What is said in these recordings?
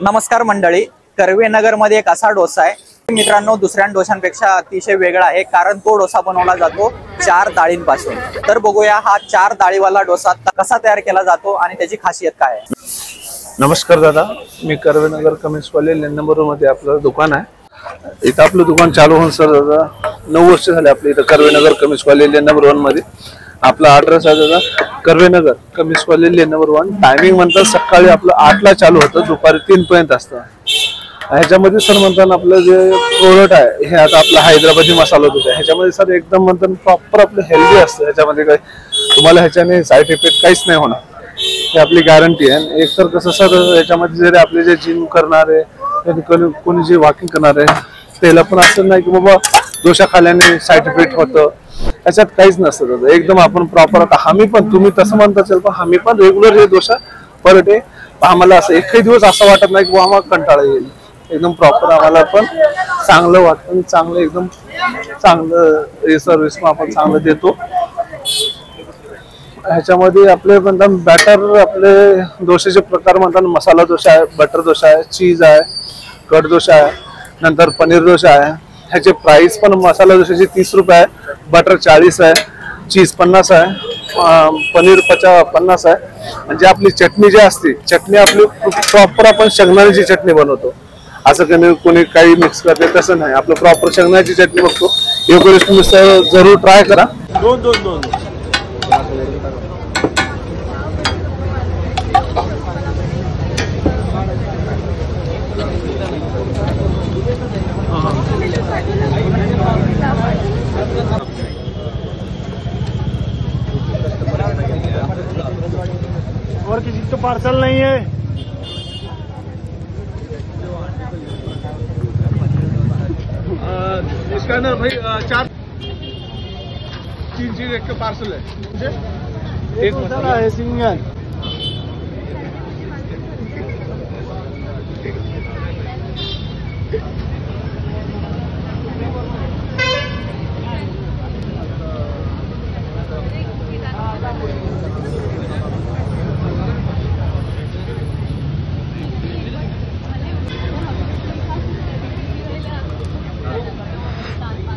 नमस्कार मंडळी, कर्वेनगर मध्ये एक असा डोसा आहे मित्रांनो, दुसऱ्या डोशांपेक्षा अतिशय वेगळा आहे कारण तो डोसा बनवला जातो 4 डाळींपासून। तर बघूया हा 4 डाळीवाला डोसा कसा तयार केला जातो आणि त्याची खासियत काय आहे। नमस्कार दादा, मी कर्वेनगर कमिन्स कॉलेज नंबर मध्ये आपलं दुकान आहे। इथं आपलं दुकान चालू होऊन सर दादा 9 वर्ष झाले आपल्या इथं कर्वेनगर कमिन्स कॉलेज नंबर 1 मध्ये। आपला ॲड्रेस आहे दादा Karvenagar Cummins college number 1। Timing म्हणतात सकाळी आपलं 8 ला चालू होतं, दुपारी 3 पर्यंत असतं। ह्याच्यामध्ये सर म्हणतात आपलं जे प्रोडक्ट आहे हे आता आपला हैदराबादी मसाला डोसा, ह्याच्यामध्ये सर एकदम म्हणतात प्रॉपर आपलं हेल्दी असतं। ह्याच्यामध्ये काही तुम्हाला ह्याच्याने साईड इफेक्ट काहीच नाही होणार, ही आपली गॅरंटी आहे। एक तर कसं सर ह्याच्यामध्ये जरी आपले जे जिम करणारे कोणी जे वॉकिंग करणारे त्याला पण असं नाही की बाबा डोसा खाल्याने साईड इफेक्ट होतं, याच्यात काहीच नसतं। एकदम आपण प्रॉपर आता आम्ही पण तुम्ही तसं म्हणता असेल पण आम्ही पण रेग्युलर हे डोसा पर डे आम्हाला असं एकही दिवस असं वाटत नाही की आम्हाला कंटाळा येईल। एकदम प्रॉपर आम्हाला पण चांगलं वाटतं, चांगलं एकदम चांगलं सर्व्हिस आपण चांगलं देतो। ह्याच्यामध्ये आपले म्हणतात बॅटर, आपले डोशाचे प्रकार म्हणतात मसाला डोसा आहे, बटर डोसा आहे, चीज आहे, कट डोसा आहे, नंतर पनीर डोसा आहे। ह्याचे प्राइस पण मसाला डोशाचे 30 रुपये आहे, बटर 40 आहे, चीज 50 आहे, पनीर 50 आहे। म्हणजे आपली चटणी जी असते, चटणी आपली प्रॉपर आपण शेंगदाण्याची चटणी बनवतो, असं कोणी काही मिक्स करते तसं नाही, आपलं प्रॉपर शेंगदाण्याची चटणी बघतो। एवढं तुम्ही जरूर ट्राय करा। दोन और किसी तो पार्सल नहीं है। स्कैनर भाई 4 3 चीज एक पार्सल है, एक मसाला है सिंगल।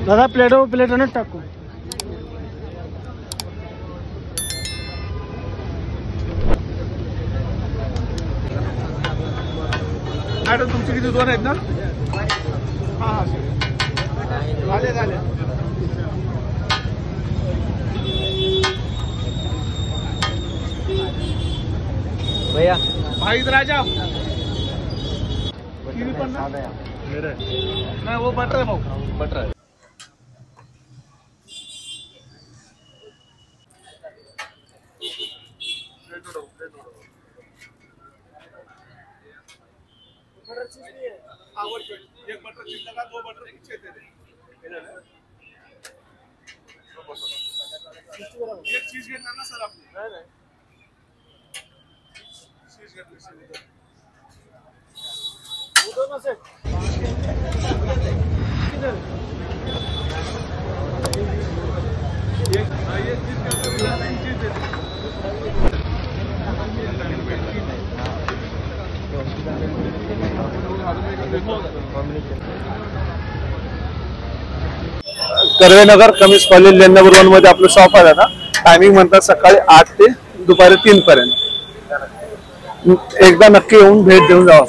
दादा प्लेट न टाकू। मॅडम तुमचे किती 2 आहेत ना? हां झाले भैया भाई इधर आ जाओ। कीवी पण ना मेरे नहीं, वो बटर है, बटर है। एक बटर चीज लगा, 2 बटर पीछे दे दे। एक चीज घेना ना सर आपने? नहीं चीज घेतली वो दोनों से किधर ये चीज का चीज दे दे। कर्वेनगर कमिन्स कॉलेज नंबर 1 मध्ये आपलं शॉप आहे ना। टायमिंग म्हणतात सकाळी 8 ते दुपारी 3 पर्यंत। एकदा नक्की येऊन भेट देऊन जावा।